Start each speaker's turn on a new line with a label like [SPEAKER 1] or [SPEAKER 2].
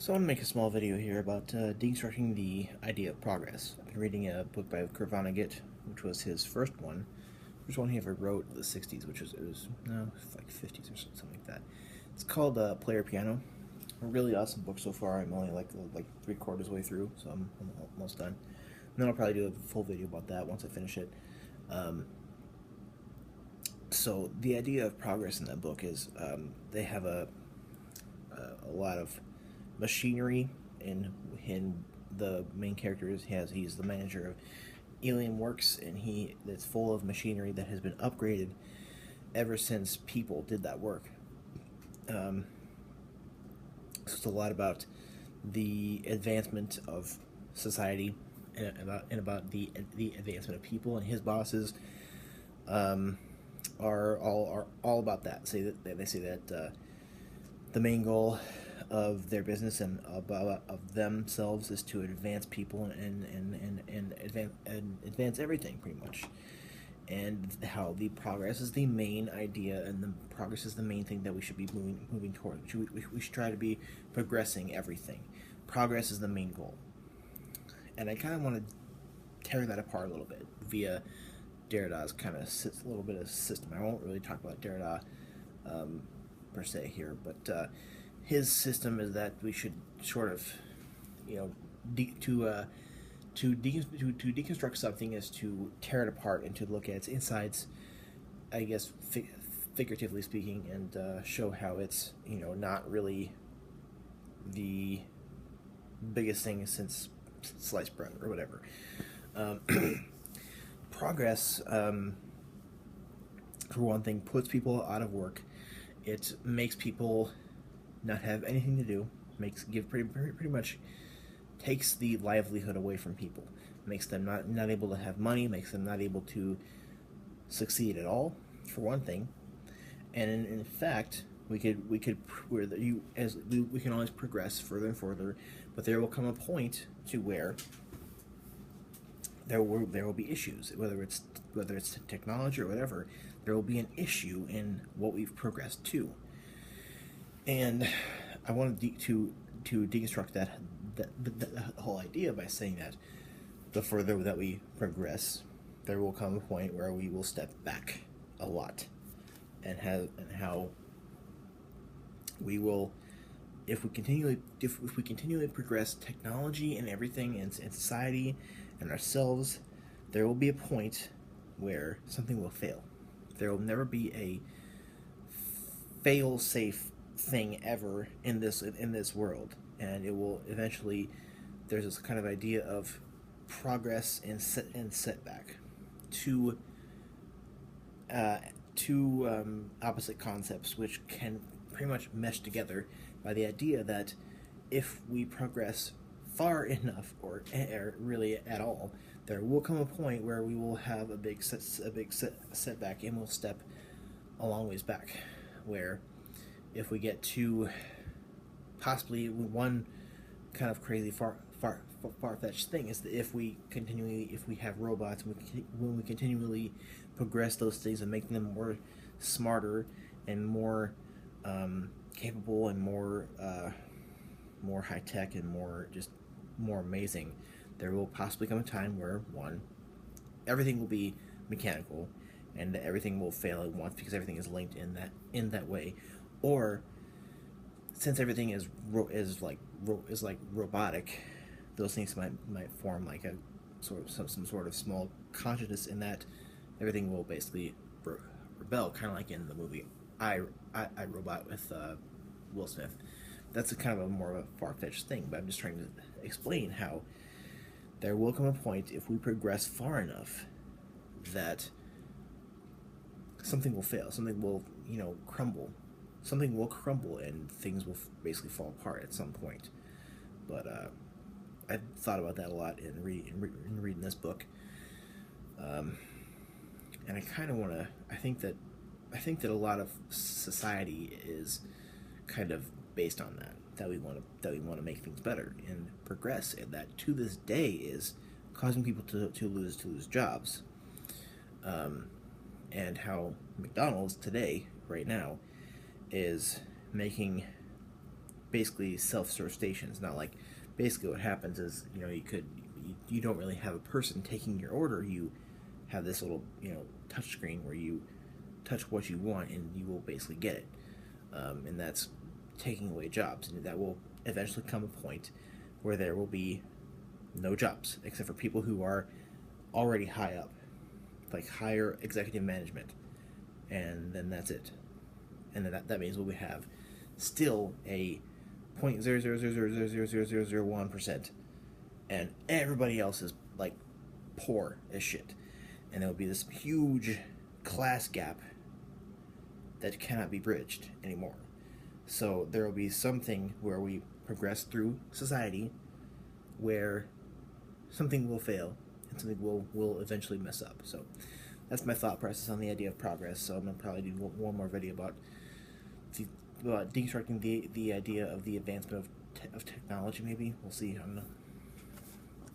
[SPEAKER 1] So I want to make a small video here about deconstructing the idea of progress. I've been reading a book by Kurt Vonnegut, which was his first one he ever wrote in the 60s, which was, no, like 50s or something like that. It's called Player Piano. A really awesome book so far. I'm only like 3/4 way through, so I'm almost done. And then I'll probably do a full video about that once I finish it. Um, so the idea of progress in that book is they have a lot of machinery in the main character he's the manager of Alien Works, and it's full of machinery that has been upgraded ever since people did that work. Um, so it's a lot about the advancement of society and about the advancement of people, and his bosses um, are all about that. They say that the main goal of their business and of themselves is to advance people and advance everything pretty much, and how the progress is the main idea, and the progress is the main thing that we should be moving toward. We should try to be progressing everything. Progress is the main goal, and I kind of want to tear that apart a little bit via Derrida's kind of a little bit of system. I won't really talk about Derrida per se here, but his system is that we should sort of, you know, to deconstruct something is to tear it apart and to look at its insides, I guess, figuratively speaking, and show how it's, not really the biggest thing since sliced bread or whatever. Um, Progress, for one thing, puts people out of work. It makes people not have anything to do. Give pretty much takes the livelihood away from people. Makes them not able to have money. Makes them not able to succeed at all, for one thing. And in fact, we can always progress further and further, but there will come a point to where there will be issues, whether it's technology or whatever. There will be an issue in what we've progressed to, and I wanted to deconstruct that whole idea by saying that the further that we progress, there will come a point where we will step back a lot, and how we will, if we continually progress technology and everything in society and ourselves, there will be a point where something will fail. There will never be a fail-safe thing ever in this world, and it will eventually. There's this kind of idea of progress and setback, two opposite concepts which can pretty much mesh together by the idea that if we progress far enough, or really at all, there will come a point where we will have a big setback, and we'll step a long ways back. Where if we get to possibly one kind of crazy far-fetched thing is that if we have robots, when we continually progress those things and make them smarter and more capable and more high tech and more amazing, there will possibly come a time where everything will be mechanical, and everything will fail at once because everything is linked in that way, or since everything is like robotic, those things might form like a some sort of small consciousness, in that everything will basically rebel, kind of like in the movie I Robot with Will Smith. That's a kind of a more of a far-fetched thing, but I'm just trying to explain how there will come a point, if we progress far enough, that something will fail, something will crumble, and things will basically fall apart at some point. But I've thought about that a lot in reading this book, and I kind of want to. I think that a lot of society is kind of based on that we want to make things better and progress, and that to this day is causing people to lose jobs, and how McDonald's today, right now, is making basically self-serve stations. Not like, basically what happens is, you don't really have a person taking your order. You have this little, touch screen where you touch what you want and you will basically get it. And that's taking away jobs, and that will eventually come a point where there will be no jobs except for people who are already high up, like higher executive management, and then that's it. And then that means we have still a 0.000000001%, and everybody else is like poor as shit, and there will be this huge class gap that cannot be bridged anymore. So there will be something where we progress through society where something will fail and something will eventually mess up. So that's my thought process on the idea of progress. So I'm going to probably do one more video about deconstructing the idea of the advancement of technology, maybe. We'll see. I don't know.